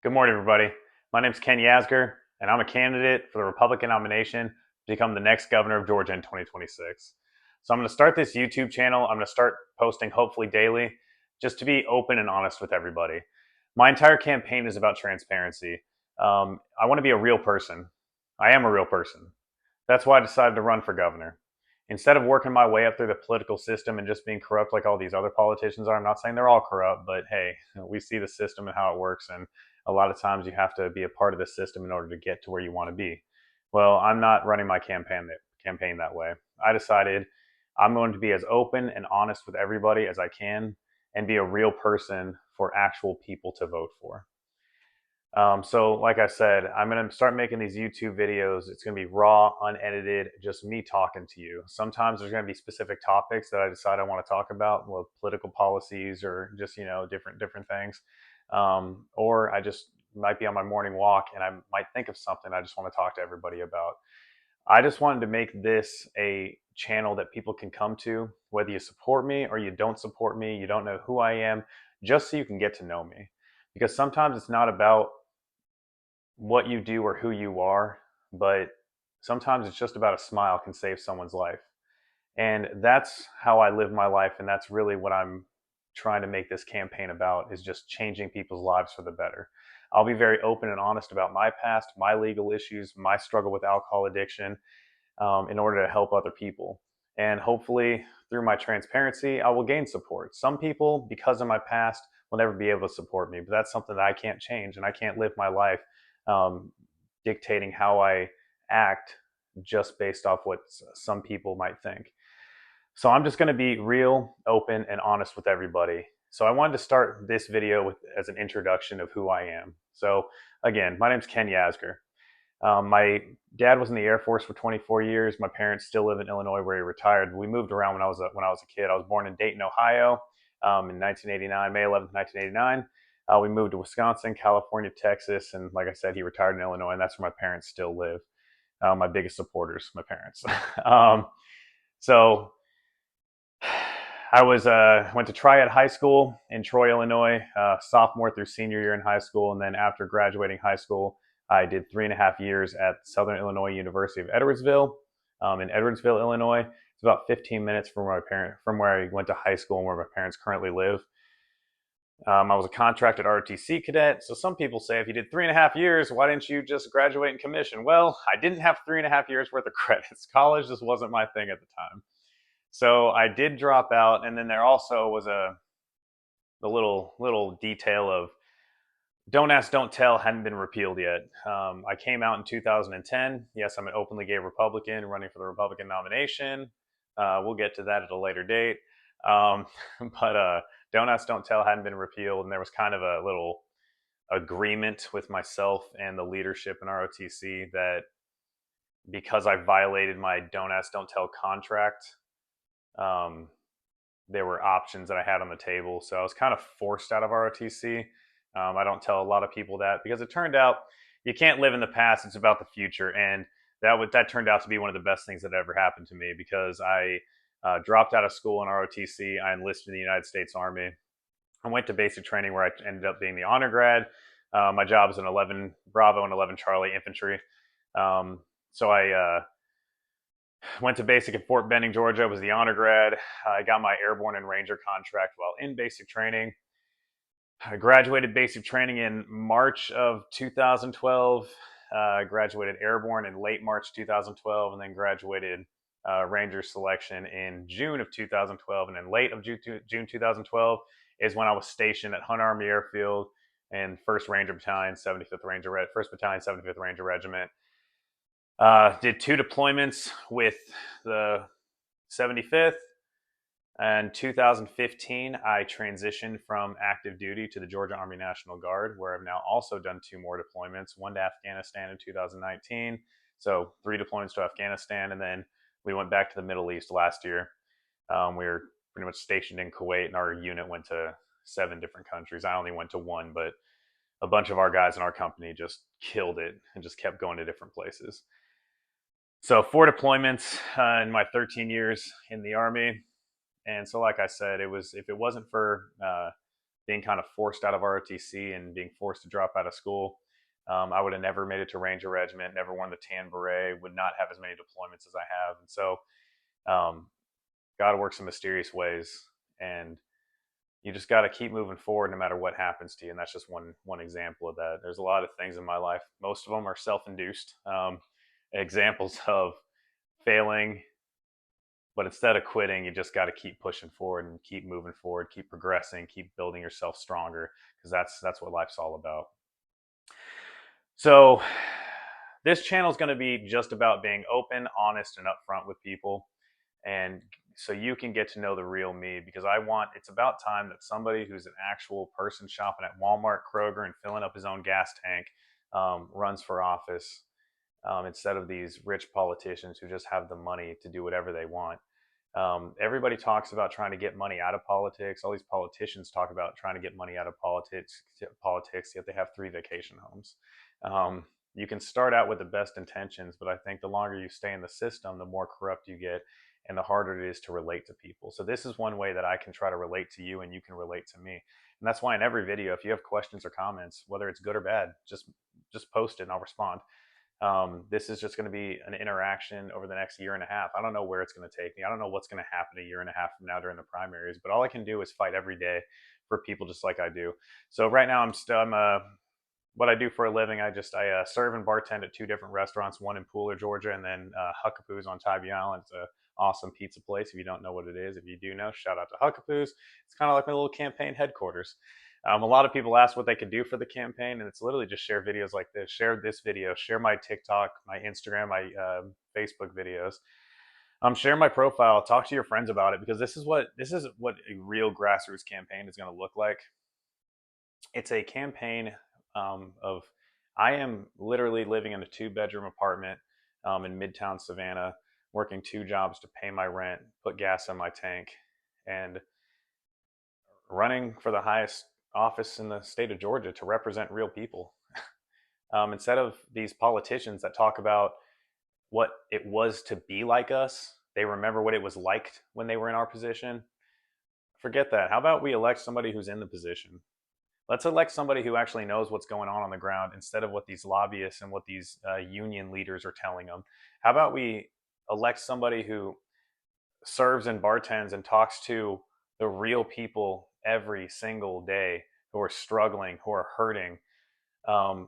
Good morning, everybody. My name is Ken Yasger, and I'm a candidate for the Republican nomination to become the next governor of Georgia in 2026. So I'm going to start this YouTube channel. I'm going to start posting hopefully daily just to be open and honest with everybody. My entire campaign is about transparency. I want to be a real person. I am a real person. That's why I decided to run for governor. Instead of working my way up through the political system and just being corrupt like all these other politicians are, I'm not saying they're all corrupt, but hey, we see the system and how it works, and a lot of times you have to be a part of the system in order to get to where you want to be. Well, I'm not running my campaign that way. I decided I'm going to be as open and honest with everybody as I can and be a real person for actual people to vote for. So, like I said, I'm going to start making these YouTube videos. It's going to be raw, unedited, just me talking to you. Sometimes there's going to be specific topics that I decide I want to talk about, well, political policies or just different things. Or I just might be on my morning walk and I might think of something I just want to talk to everybody about. I just wanted to make this a channel that people can come to, whether you support me or you don't support me, you don't know who I am, just so you can get to know me. Because sometimes it's not about what you do or who you are, but sometimes it's just about a smile can save someone's life. And that's how I live my life. And that's really what I'm trying to make this campaign about, is just changing people's lives for the better. I'll be very open and honest about my past, my legal issues, my struggle with alcohol addiction, in order to help other people. And hopefully, through my transparency, I will gain support. Some people, because of my past, will never be able to support me, but that's something that I can't change, and I can't live my life um, dictating how I act just based off what some people might think. So I'm just going to be real, open, and honest with everybody. So I wanted to start this video with as an introduction of who I am. So again, my name is Ken Yasger. My dad was in the Air Force for 24 years. My parents still live in Illinois, where he retired. We moved around when I was a kid. I was born in Dayton, Ohio, in 1989, May 11th, 1989. We moved to Wisconsin, California, Texas, and like I said, he retired in Illinois, and that's where my parents still live. My biggest supporters, my parents. So I went to Triad High School in Troy, Illinois, sophomore through senior year in high school, and then after graduating high school, I did 3.5 years at Southern Illinois University of Edwardsville, in Edwardsville, Illinois. It's about 15 minutes from where I went to high school and where my parents currently live. I was a contracted ROTC cadet. So some people say, if you did 3.5 years, why didn't you just graduate and commission? Well, I didn't have 3.5 years worth of credits. College just wasn't my thing at the time. So I did drop out, and then there also was the little detail of "Don't Ask, Don't Tell" hadn't been repealed yet. I came out in 2010. Yes, I'm an openly gay Republican running for the Republican nomination. We'll get to that at a later date. Um, but "Don't Ask, Don't Tell" hadn't been repealed, and there was kind of a little agreement with myself and the leadership in ROTC that because I violated my "Don't Ask, Don't Tell" contract, um, there were options that I had on the table. So I was kind of forced out of ROTC. I don't tell a lot of people that because it turned out you can't live in the past. It's about the future. And that turned out to be one of the best things that ever happened to me because I dropped out of school in ROTC. I enlisted in the United States Army. I went to basic training where I ended up being the honor grad. My job is in 11 Bravo and 11 Charlie infantry. So I went to basic at Fort Benning, Georgia. Was the honor grad. I got my airborne and ranger contract while in basic training. I graduated basic training in March of 2012. Graduated airborne in late March 2012, and then graduated ranger selection in June of 2012. And then late of June 2012 is when I was stationed at Hunt Army Airfield in 1st Ranger Battalion, 75th Ranger, 1st Battalion, 75th Ranger Regiment. Did 2 deployments with the 75th. In 2015, I transitioned from active duty to the Georgia Army National Guard, where I've now also done 2 more deployments, one to Afghanistan in 2019. So 3 deployments to Afghanistan, and then we went back to the Middle East last year. We were pretty much stationed in Kuwait, and our unit went to 7 different countries. I only went to 1, but a bunch of our guys in our company just killed it and just kept going to different places. So 4 deployments in my 13 years in the Army. And so, like I said, if it wasn't for being kind of forced out of ROTC and being forced to drop out of school, I would have never made it to Ranger Regiment, never worn the tan beret, would not have as many deployments as I have. And so um, God works in mysterious ways, and you just got to keep moving forward no matter what happens to you. And that's just one example of that. There's a lot of things in my life. Most of them are self-induced examples of failing, but instead of quitting, you just got to keep pushing forward and keep moving forward, keep progressing, keep building yourself stronger, because that's what life's all about. So this channel is going to be just about being open, honest, and upfront with people, and so you can get to know the real me, because it's about time that somebody who's an actual person shopping at Walmart, Kroger, and filling up his own gas tank runs for office, instead of these rich politicians who just have the money to do whatever they want. Everybody talks about trying to get money out of politics. All these politicians talk about trying to get money out of politics, yet they have 3 vacation homes. You can start out with the best intentions, but I think the longer you stay in the system, the more corrupt you get, and the harder it is to relate to people. So this is one way that I can try to relate to you and you can relate to me. And that's why in every video, if you have questions or comments, whether it's good or bad, just post it and I'll respond. This is just going to be an interaction over the next year and a half. I don't know where it's going to take me. I don't know what's going to happen a year and a half from now during the primaries, but all I can do is fight every day for people just like I do. So right now I'm what I do for a living. I serve and bartend at 2 different restaurants, one in Pooler, Georgia, and then Huckapoo's on Tybee Island. It's a awesome pizza place. If you don't know what it is, if you do know, shout out to Huckapoo's. It's kind of like my little campaign headquarters. A lot of people ask what they could do for the campaign, and it's literally just share videos like this. Share this video, share my TikTok, my Instagram, my Facebook videos. Share my profile, talk to your friends about it, because this is what a real grassroots campaign is going to look like. It's a campaign of I am literally living in a 2-bedroom apartment in Midtown Savannah, working 2 jobs to pay my rent, put gas in my tank, and running for the highest office in the state of Georgia to represent real people. Instead of these politicians that talk about what it was to be like us, they remember what it was like when they were in our position. Forget that. How about we elect somebody who's in the position? Let's elect somebody who actually knows what's going on the ground, instead of what these lobbyists and what these union leaders are telling them. How about we elect somebody who serves and bartends and talks to the real people every single day who are struggling, who are hurting. No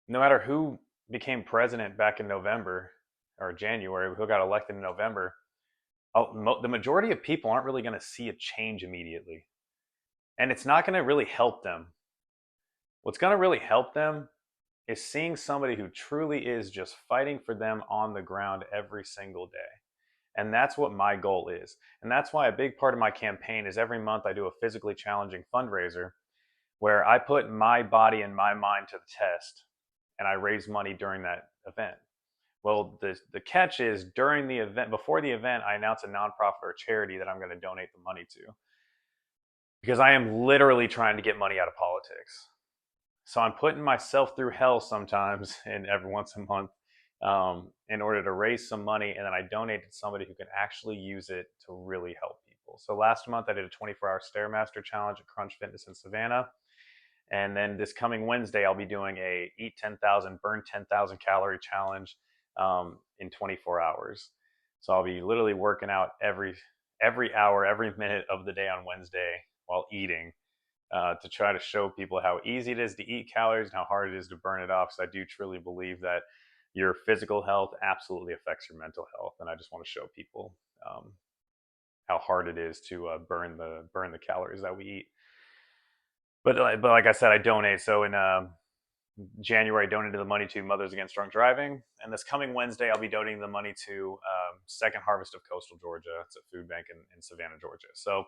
matter who became president back in November or January, who got elected in November, the majority of people aren't really going to see a change immediately. And it's not going to really help them. What's going to really help them is seeing somebody who truly is just fighting for them on the ground every single day. And that's what my goal is. And that's why a big part of my campaign is every month I do a physically challenging fundraiser where I put my body and my mind to the test, and I raise money during that event. Well, the catch is, during the event, before the event, I announce a nonprofit or charity that I'm going to donate the money to, because I am literally trying to get money out of politics. So I'm putting myself through hell sometimes, and every once a month, in order to raise some money, and then I donate to somebody who can actually use it to really help people. So last month I did a 24-hour Stairmaster challenge at Crunch Fitness in Savannah. And then this coming Wednesday, I'll be doing a eat 10,000, burn 10,000 calorie challenge in 24 hours. So I'll be literally working out every hour, every minute of the day on Wednesday while eating, to try to show people how easy it is to eat calories and how hard it is to burn it off. Because I do truly believe that your physical health absolutely affects your mental health, and I just want to show people how hard it is to burn the calories that we eat. But like I said, I donate. So in January, I donated the money to Mothers Against Drunk Driving, and this coming Wednesday, I'll be donating the money to Second Harvest of Coastal Georgia. It's a food bank in Savannah, Georgia. So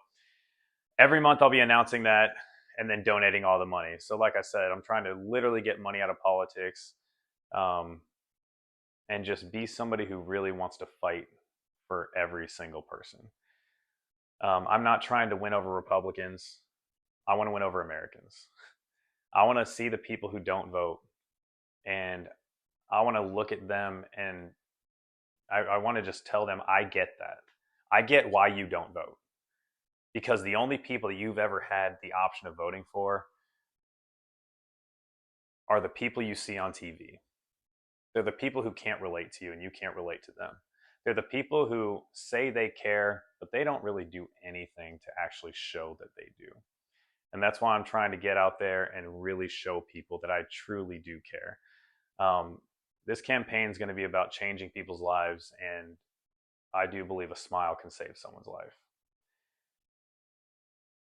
every month I'll be announcing that and then donating all the money. So like I said, I'm trying to literally get money out of politics, and just be somebody who really wants to fight for every single person. I'm not trying to win over Republicans. I want to win over Americans. I want to see the people who don't vote, and I want to look at them, and I want to just tell them, I get that. I get why you don't vote. because the only people that you've ever had the option of voting for are the people you see on TV. They're the people who can't relate to you and you can't relate to them. They're the people who say they care, but they don't really do anything to actually show that they do. And that's why I'm trying to get out there and really show people that I truly do care. Um, this campaign is going to be about changing people's lives, and I do believe a smile can save someone's life.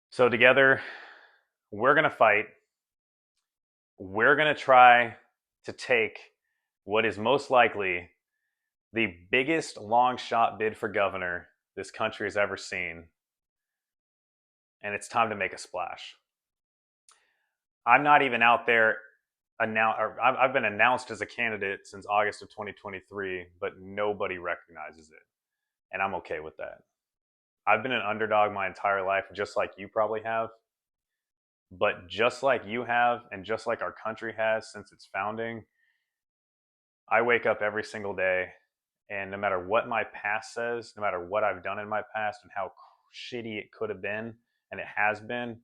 So, together, we're going to fight. We're going to try to take what is most likely the biggest long shot bid for governor this country has ever seen, and it's time to make a splash. I'm not even out there I've been announced as a candidate since August of 2023, but nobody recognizes it, and I'm okay with that. I've been an underdog my entire life, just like you probably have. But just like you have, and just like our country has since its founding, I wake up every single day, and no matter what my past says, no matter what I've done in my past and how shitty it could have been, and it has been,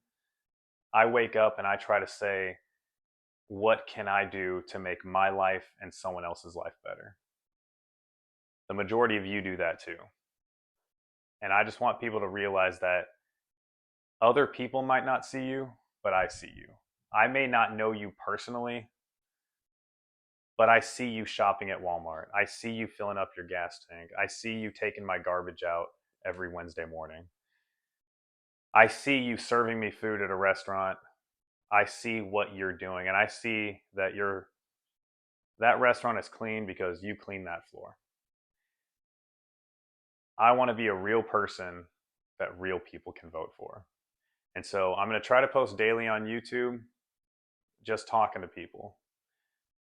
I wake up and I try to say, what can I do to make my life and someone else's life better? The majority of you do that too. And I just want people to realize that other people might not see you, but I see you. I may not know you personally, but I see you shopping at Walmart. I see you filling up your gas tank. I see you taking my garbage out every Wednesday morning. I see you serving me food at a restaurant. I see what you're doing, and I see that that restaurant is clean because you clean that floor. I want to be a real person that real people can vote for. And so I'm going to try to post daily on YouTube, just talking to people.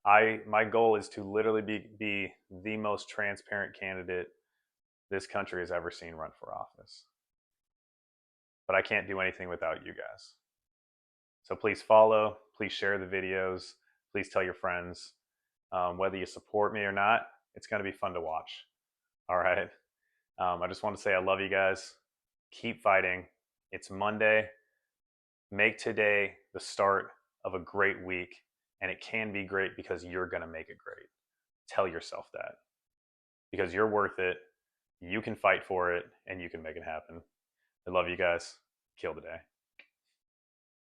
My goal is to literally be the most transparent candidate this country has ever seen run for office. But I can't do anything without you guys. So please follow, please share the videos, please tell your friends. Whether you support me or not, it's going to be fun to watch. All right. I just want to say I love you guys. Keep fighting. It's Monday. Make today the start of a great week, and it can be great because you're going to make it great. Tell yourself that because you're worth it. You can fight for it, and you can make it happen. I love you guys. Kill the day.